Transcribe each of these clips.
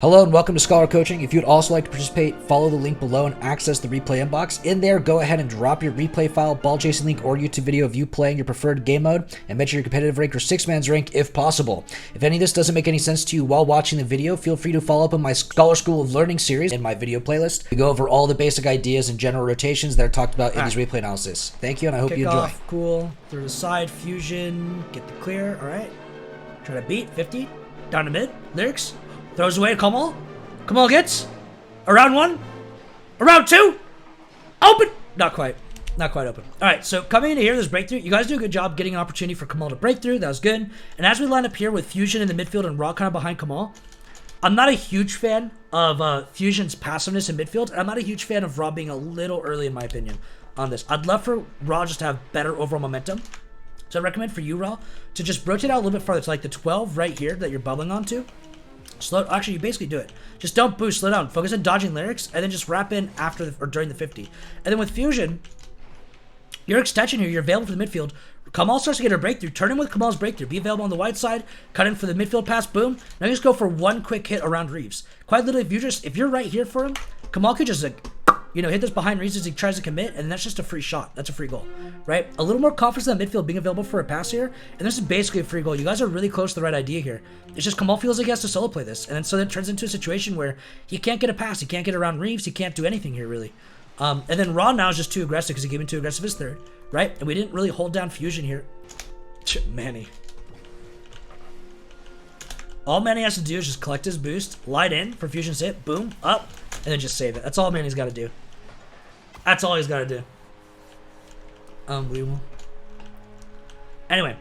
Hello and welcome to Scholar Coaching. If you'd also like to participate, follow the link below and access the replay inbox. In there, go ahead and drop your replay file, ball chasing link, or YouTube video of you playing your preferred game mode, and mention your competitive rank or 6-man's rank if possible. If any of this doesn't make any sense to you while watching the video, feel free to follow up on my Scholar School of Learning series in my video playlist. We go over all the basic ideas and general rotations that are talked about in these replay analysis. Thank you, and I hope you enjoy. Off, cool. Through the side, fusion, get the clear. All right. Try to beat 50. Down to mid. Lyrics. Throws away to Kamal. Kamal gets around one, around two, open. Not quite open. All right, so coming into here, there's breakthrough. You guys do a good job getting an opportunity for Kamal to break through. That was good. And as we line up here with Fusion in the midfield and Raw kind of behind Kamal, I'm not a huge fan of Fusion's passiveness in midfield, and I'm not a huge fan of Raw being a little early, in my opinion, on this. I'd love for Raw just to have better overall momentum. So I recommend for you, Raw, to just rotate out a little bit farther to like the 12 right here that you're bubbling onto. Actually, you basically do it. Just don't boost, slow down. Focus on dodging lyrics, and then just wrap in after or during the 50. And then with Fusion, your extension here, you're available for the midfield. Kamal starts to get a breakthrough. Turn in with Kamal's breakthrough. Be available on the wide side. Cut in for the midfield pass. Boom. Now just go for one quick hit around Reeves. Quite literally, if you're right here for him, Kamal could just hit this behind Reeves as he tries to commit, and that's just a free shot. That's a free goal, right? A little more confidence in that midfield being available for a pass here, and this is basically a free goal. You guys are really close to the right idea here. It's just Kamal feels like he has to solo play this, and then so that turns into a situation where he can't get a pass, he can't get around Reeves, he can't do anything here really. And then Raw now is just too aggressive because he came in too aggressive his third, right? And we didn't really hold down Fusion here. Manny. All Manny has to do is just collect his boost, light in for Fusion's hit, boom, up, and then just save it. That's all Manny's got to do. That's all he's got to do. Unbelievable. Anyway,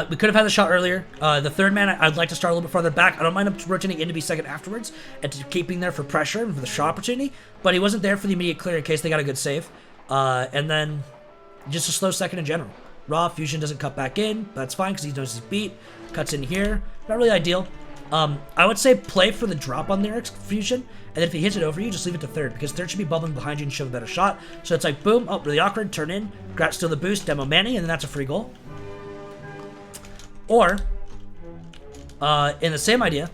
we could have had the shot earlier. The third man, I'd like to start a little bit farther back. I don't mind him rotating in to be second afterwards and to keeping there for pressure and for the shot opportunity, but he wasn't there for the immediate clear in case they got a good save. And then just a slow second in general. Raw, Fusion doesn't cut back in. That's fine because he knows he's beat. Cuts in here. Not really ideal. I would say play for the drop on lyrics, Fusion, and then if he hits it over you, just leave it to third, because third should be bubbling behind you and show a better shot. So it's like, boom, oh, really awkward, turn in, steal the boost, demo Manny, and then that's a free goal. Or, in the same idea,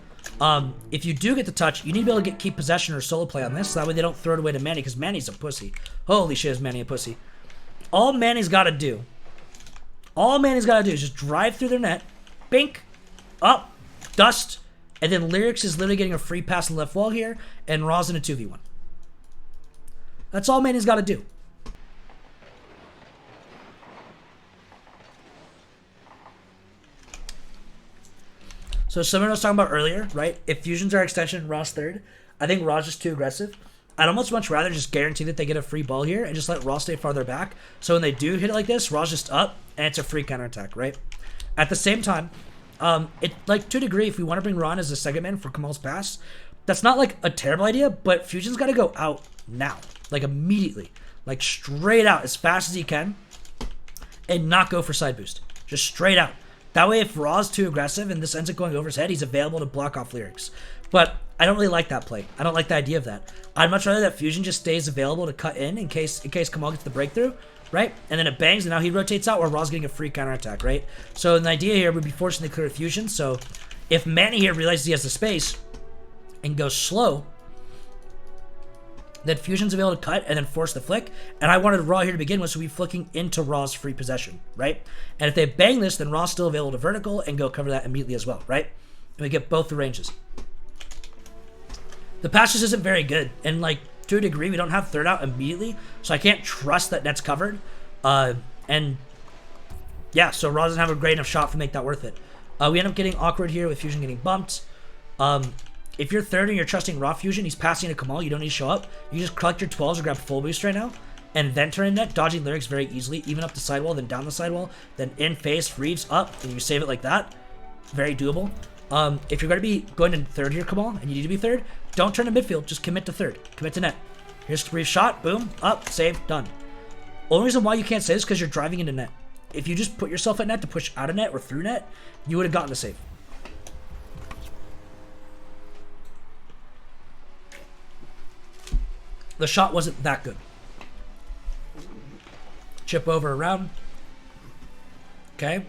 if you do get the touch, you need to be able to keep possession or solo play on this, so that way they don't throw it away to Manny, because Manny's a pussy. Holy shit, is Manny a pussy. All Manny's got to do is just drive through their net, bink, up, dust, and then Lyrics is literally getting a free pass on the left wall here, and Raw's in a 2v1. That's all Manny's got to do. So similar to what I was talking about earlier, right? If Fusion's our extension and Raw's third, I think Raw's just too aggressive. I'd almost much rather just guarantee that they get a free ball here and just let Raw stay farther back. So when they do hit it like this, Raw's just up, and it's a free counterattack, right? At the same time, like to a degree, if we want to bring Ron as a second man for Kamal's pass, that's not like a terrible idea, but Fusion's got to go out now, like immediately, like straight out as fast as he can, and not go for side boost, just straight out. That way, if Raw's too aggressive and this ends up going over his head, he's available to block off lyrics. But I don't really like that play. I don't like the idea of that. I'd much rather that Fusion just stays available to cut in case Kamal gets the breakthrough. Right? And then it bangs, and now he rotates out where Raw's getting a free counterattack, right? So the idea here would be forcing the clear Fusion. So if Manny here realizes he has the space and goes slow, then Fusion's available to cut and then force the flick. And I wanted Raw here to begin with, so we're flicking into Raw's free possession, right? And if they bang this, then Raw's still available to vertical and go cover that immediately as well, right? And we get both the ranges. The pass just isn't very good, and like, to a degree, we don't have third out immediately, so I can't trust that net's covered. And yeah, so Raw doesn't have a great enough shot to make that worth it. We end up getting awkward here with Fusion getting bumped. If you're third and you're trusting Raw Fusion, he's passing to Kamal, you don't need to show up. You just collect your 12s or grab full boost right now, and then turn in net, dodging lyrics very easily, even up the sidewall, then down the sidewall, then in face, Reeves up, and you save it like that. Very doable. If you're going to be going to third here, Kamal, and you need to be third, don't turn to midfield, just commit to third. Commit to net. Here's a brief shot, boom, up, save, done. Only reason why you can't save is because you're driving into net. If you just put yourself at net to push out of net or through net, you would have gotten the save. The shot wasn't that good. Chip over around. Okay.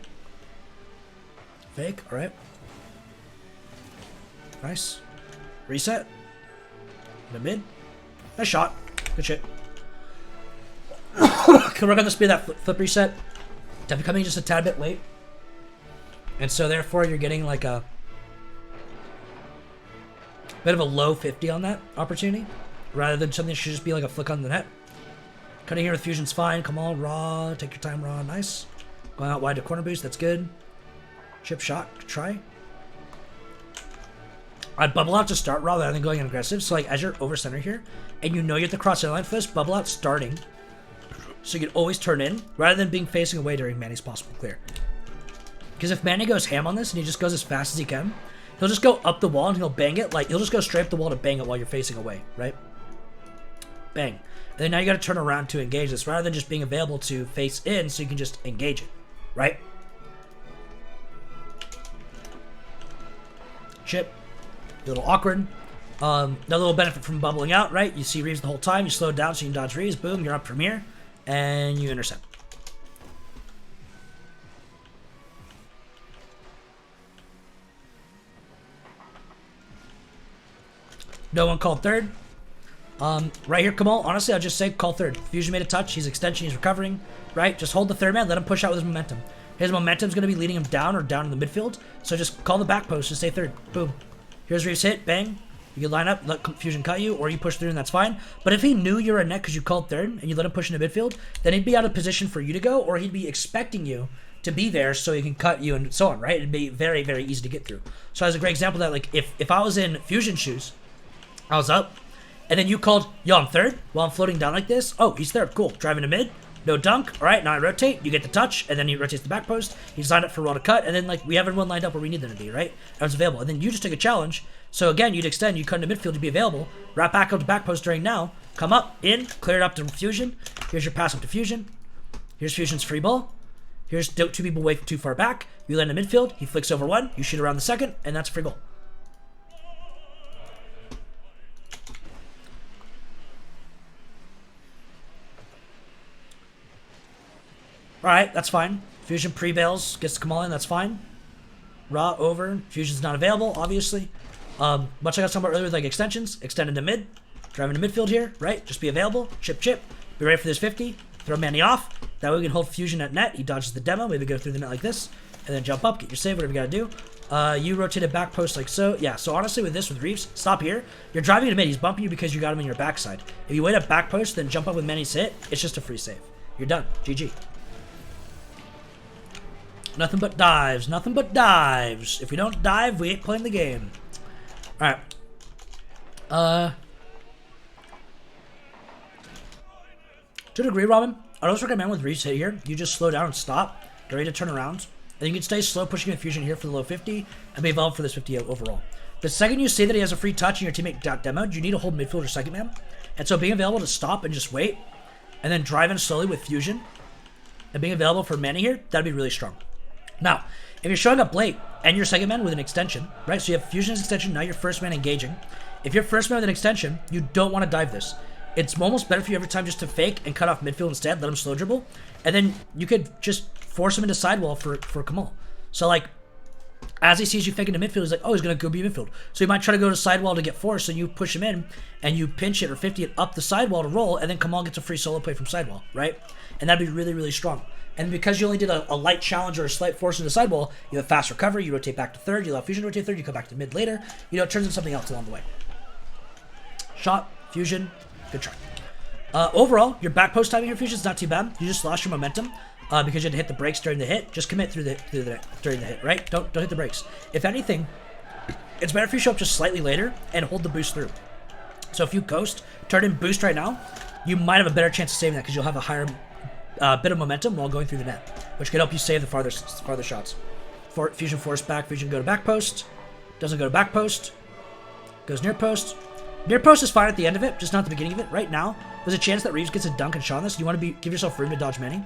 Fake, alright. Nice. Reset. The mid. Nice shot. Good shit. Can work on the speed of that flip reset. Definitely coming just a tad bit late. And so therefore you're getting like a bit of a low 50 on that opportunity. Rather than something that should just be like a flick on the net. Cutting here with fusion's fine. Come on, raw. Take your time, raw. Nice. Going out wide to corner boost. That's good. Chip shot. Try. I'd bubble out to start raw rather than going aggressive. So like as you're over center here, and you know you're at the cross center line for this, bubble out starting. So you can always turn in rather than being facing away during Manny's possible clear. Because if Manny goes ham on this and he just goes as fast as he can, he'll just go up the wall and he'll bang it. Like he'll just go straight up the wall to bang it while you're facing away, right? Bang. And then now you got to turn around to engage this rather than just being available to face in so you can just engage it, right? Chip. A little awkward. Another little benefit from bubbling out, right? You see Reeves the whole time. You slow it down so you can dodge Reeves. Boom, you're up from here. And you intercept. No one called third. Right here, Kamal, honestly, I'll just say call third. Fusion made a touch. He's extension. He's recovering, right? Just hold the third man. Let him push out with his momentum. His momentum's going to be leading him down or down in the midfield. So just call the back post and stay third. Boom. Here's Reeves hit. Bang. You can line up, let Fusion cut you, or you push through and that's fine. But if he knew you were a net because you called third and you let him push into midfield, then he'd be out of position for you to go, or he'd be expecting you to be there so he can cut you and so on, right? It'd be very, very easy to get through. So as a great example of that, like if I was in Fusion shoes, I was up, and then you called, yo, I'm third, while I'm floating down like this. Oh, he's third, cool. Driving to mid, no dunk. All right, now I rotate, you get the touch, and then he rotates the back post. He's lined up for raw to cut, and then like we have everyone lined up where we need them to be, right? Everyone's available. And then you just take a challenge. So again, you'd extend, you cut into midfield to be available, wrap back up to back post during now, come up, in, clear it up to Fusion. Here's your pass up to Fusion. Here's Fusion's free ball. Here's two people way too far back. You land in midfield, he flicks over one, you shoot around the second, and that's a free goal. Alright, that's fine. Fusion pre-bails, gets to Kamal in, that's fine. Raw over. Fusion's not available, obviously. Much like I was talking about earlier with like extensions, extend into mid, drive into midfield here, right? Just be available, chip, be ready for this 50, throw Manny off. That way we can hold Fusion at net. He dodges the demo, maybe go through the net like this, and then jump up, get your save, whatever you gotta do. You rotate it back post like so. Yeah, so honestly with this, with Reeves, stop here. You're driving into mid, he's bumping you because you got him in your backside. If you wait up back post, then jump up with Manny's hit, it's just a free save. You're done. GG. Nothing but dives. Nothing but dives. If we don't dive, we ain't playing the game. Alright. To a degree, Rahmyn, I'd also recommend with Reeves hit here, you just slow down and stop. Get ready to turn around. And you can stay slow, pushing Fusion here for the low 50, and be involved for this 50 overall. The second you see that he has a free touch and your teammate got demoed, you need to hold midfield or second man. And so being available to stop and just wait, and then drive in slowly with Fusion, and being available for Manny here, that'd be really strong. Now, if you're showing up late and you're second man with an extension, right? So you have Fusion as extension, now you're first man engaging. If you're first man with an extension, you don't want to dive this. It's almost better for you every time just to fake and cut off midfield instead, let him slow dribble, and then you could just force him into sidewall for Kamal. So like, as he sees you fake into midfield, he's like, oh, he's going to go be midfield. So you might try to go to sidewall to get forced, so you push him in, and you pinch it or 50 it up the sidewall to roll, and then Kamal gets a free solo play from sidewall, right? And that'd be really, really strong. And because you only did a light challenge or a slight force in the sidewall, you have fast recovery, you rotate back to third, you allow Fusion to rotate third, you come back to mid later. You know, it turns into something else along the way. Shot, Fusion, good try. Overall, your back post timing here, Fusion, is not too bad. You just lost your momentum because you had to hit the brakes during the hit. Just commit during the hit, right? Don't hit the brakes. If anything, it's better if you show up just slightly later and hold the boost through. So if you ghost, turn in boost right now, you might have a better chance of saving that because you'll have a higher bit of momentum while going through the net, which can help you save the farther shots. Fusion force back, Fusion go to back post, doesn't go to back post, goes near post. Near post is fine at the end of it, just not the beginning of it. Right now, there's a chance that Reeves gets a dunk and shot on this. You want to give yourself room to dodge Manny.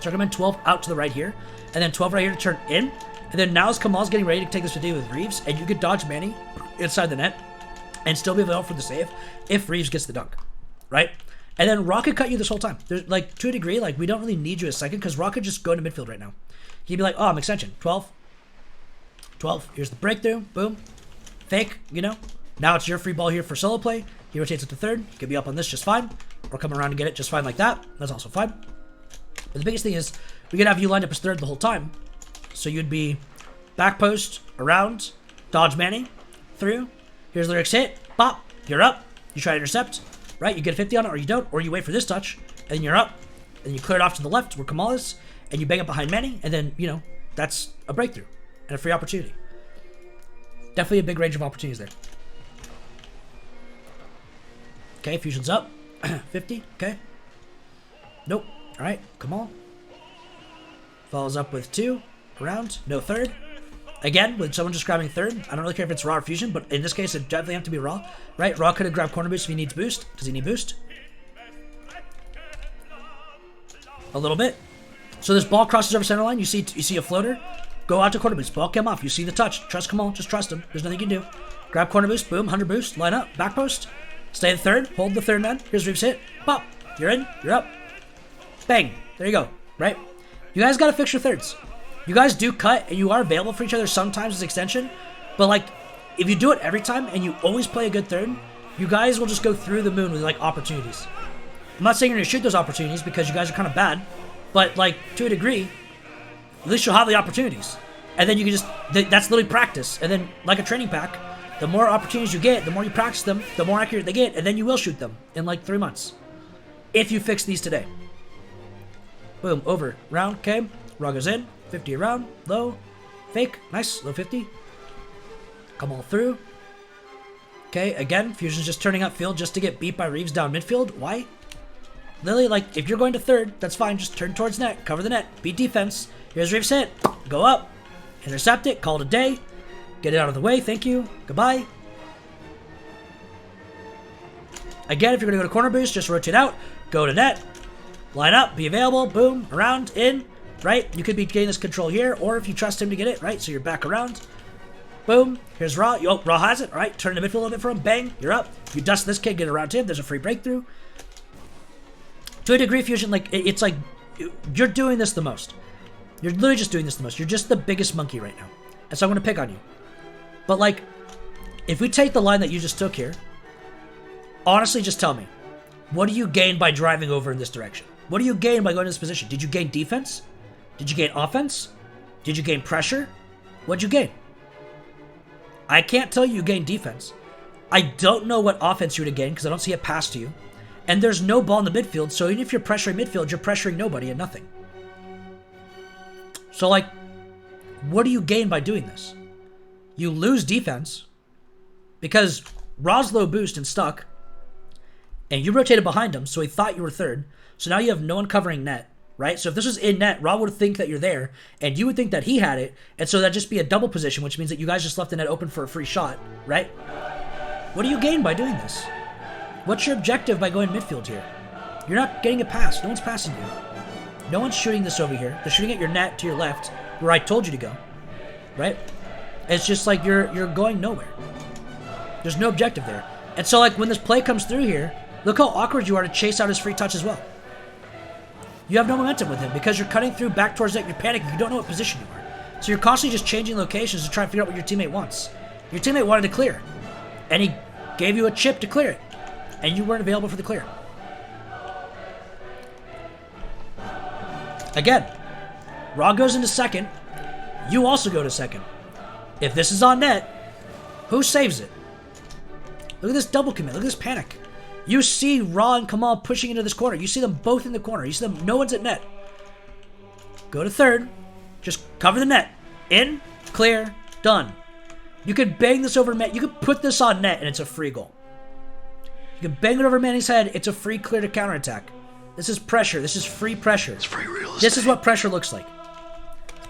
So I recommend 12 out to the right here, and then 12 right here to turn in. And then now as Kamal's getting ready to take this 50 with Reeves, and you could dodge Manny inside the net and still be available for the save if Reeves gets the dunk, right? And then Rock could cut you this whole time. There's, like, to a degree, like, we don't really need you a second because Rock could just go into midfield right now. He'd be like, oh, I'm extension. 12. 12. Here's the breakthrough. Boom. Fake, you know. Now it's your free ball here for solo play. He rotates it to third. He could be up on this just fine. Or come around and get it just fine like that. That's also fine. But the biggest thing is, we could have you lined up as third the whole time. So you'd be back post, around, dodge Manny, through. Here's Lyric's hit. Bop. You're up. You try to intercept. Right? You get a 50 on it, or you don't. Or you wait for this touch. And then you're up. And you clear it off to the left where Kamal is. And you bang it behind Manny. And then, you know, that's a breakthrough. And a free opportunity. Definitely a big range of opportunities there. Okay, fusion's up. 50. Okay. Nope. All right, come on. Follows up with 2. Around. No third. Again, with someone just grabbing third, I don't really care if it's raw or fusion, but in this case, it definitely have to be raw. Right? Raw could have grabbed corner boost if he needs boost. Does he need boost? A little bit. So this ball crosses over center line. You see a floater. Go out to corner boost. Ball came off. You see the touch. Trust Kamal. Just trust him. There's nothing you can do. Grab corner boost. Boom. 100 boost. Line up. Back post. Stay in third. Hold the third man. Here's Reeves hit. Pop. You're in. You're up. Bang. There you go. Right? You guys got to fix your thirds. You guys do cut, and you are available for each other sometimes as extension. But, like, if you do it every time, and you always play a good third, you guys will just go through the moon with, like, opportunities. I'm not saying you're going to shoot those opportunities because you guys are kind of bad. But, like, to a degree, at least you'll have the opportunities. And then you can just, that's literally practice. And then, like a training pack, the more opportunities you get, the more you practice them, the more accurate they get, and then you will shoot them in like 3 months. If you fix these today. Boom, over, round, okay. Raw goes in, 50 around, low, fake, nice, low 50. Come all through. Okay, again, Fusion's just turning up field just to get beat by Reeves down midfield. Why? Literally, like, if you're going to third, that's fine. Just turn towards net, cover the net, beat defense. Here's Reeves hit, go up, intercept it, call it a day. Get it out of the way, thank you, goodbye. Again, if you're going to go to corner boost, just rotate out, go to net, line up, be available, boom, around, in, right? You could be getting this control here, or if you trust him to get it, right? So you're back around, boom, here's Raw, Raw has it, right? Turn the midfield a little bit for him, bang, you're up. You dust this kid, get around him, there's a free breakthrough. To a degree, Fusion, like, it's like, you're doing this the most. You're literally just doing this the most. You're just the biggest monkey right now. And so I'm going to pick on you. But, like, if we take the line that you just took here, honestly, just tell me, what do you gain by driving over in this direction? What do you gain by going to this position? Did you gain defense? Did you gain offense? Did you gain pressure? What'd you gain? I can't tell you gained defense. I don't know what offense you would have gained because I don't see it pass to you. And there's no ball in the midfield, so even if you're pressuring midfield, you're pressuring nobody and nothing. So, like, what do you gain by doing this? You lose defense because Raw's low boost and stuck, and you rotated behind him, so he thought you were third. So now you have no one covering net, right? So if this was in net, Raw would think that you're there, and you would think that he had it, and so that'd just be a double position, which means that you guys just left the net open for a free shot, right? What do you gain by doing this? What's your objective by going midfield here? You're not getting a pass. No one's passing you. No one's shooting this over here. They're shooting at your net to your left, where I told you to go, right? It's just like you're going nowhere. There's no objective there. And so, like, when this play comes through here, look how awkward you are to chase out his free touch as well. You have no momentum with him because you're cutting through back towards net. You're panicking. You don't know what position you are. So you're constantly just changing locations to try and figure out what your teammate wants. Your teammate wanted to clear, and he gave you a chip to clear it, and you weren't available for the clear. Again, Raw goes into second. You also go to second. If this is on net, who saves it? Look at this double commit. Look at this panic. You see Raw and Kamal pushing into this corner. You see them both in the corner. You see them. No one's at net. Go to third. Just cover the net. In, clear, done. You could bang this over net. You could put this on net and it's a free goal. You can bang it over Manny's head. It's a free clear to counterattack. This is pressure. This is free pressure. It's free real estate. This is what pressure looks like.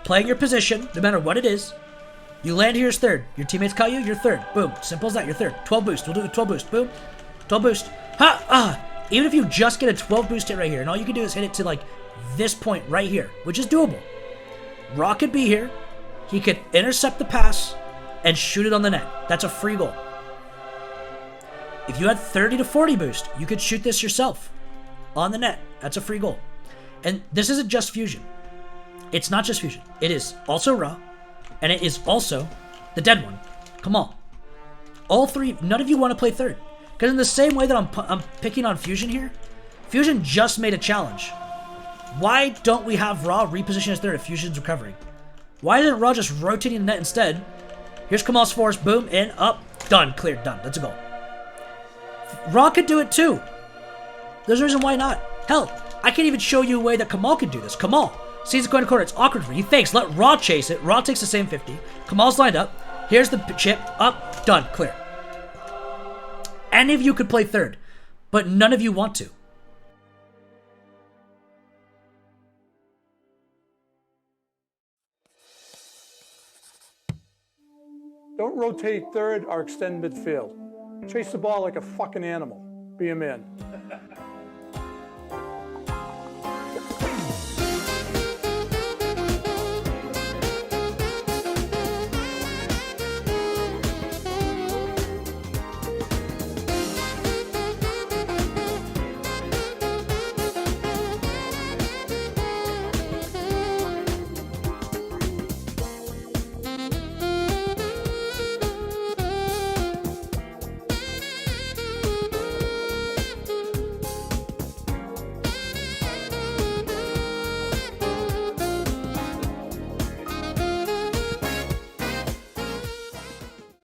Playing your position, no matter what it is. You land here as third. Your teammates call you, you're third. Boom. Simple as that. You're third. 12 boost. We'll do it 12 boost. Boom. 12 boost. Ha! Ah! Even if you just get a 12 boost hit right here, and all you can do is hit it to, like, this point right here, which is doable. Raw could be here. He could intercept the pass and shoot it on the net. That's a free goal. If you had 30 to 40 boost, you could shoot this yourself on the net. That's a free goal. And this isn't just Fusion. It's not just Fusion. It is also Raw, and it is also the dead one. Come on. All three, none of you want to play third. Because in the same way that I'm picking on Fusion here, Fusion just made a challenge. Why don't we have Ra reposition as third if Fusion's recovering? Why isn't Ra just rotating the net instead? Here's Kamal's force, boom, in, up, done, cleared, done. That's a goal. Ra could do it too. There's a reason why not. Hell, I can't even show you a way that Kamal could do this. Kamal sees it going to corner. It's awkward for him. He fakes. Let Ra chase it. Ra takes the same 50. Kamal's lined up. Here's the chip. Up. Done. Clear. Any of you could play third, but none of you want to. Don't rotate third or extend midfield. Chase the ball like a fucking animal. Be a man.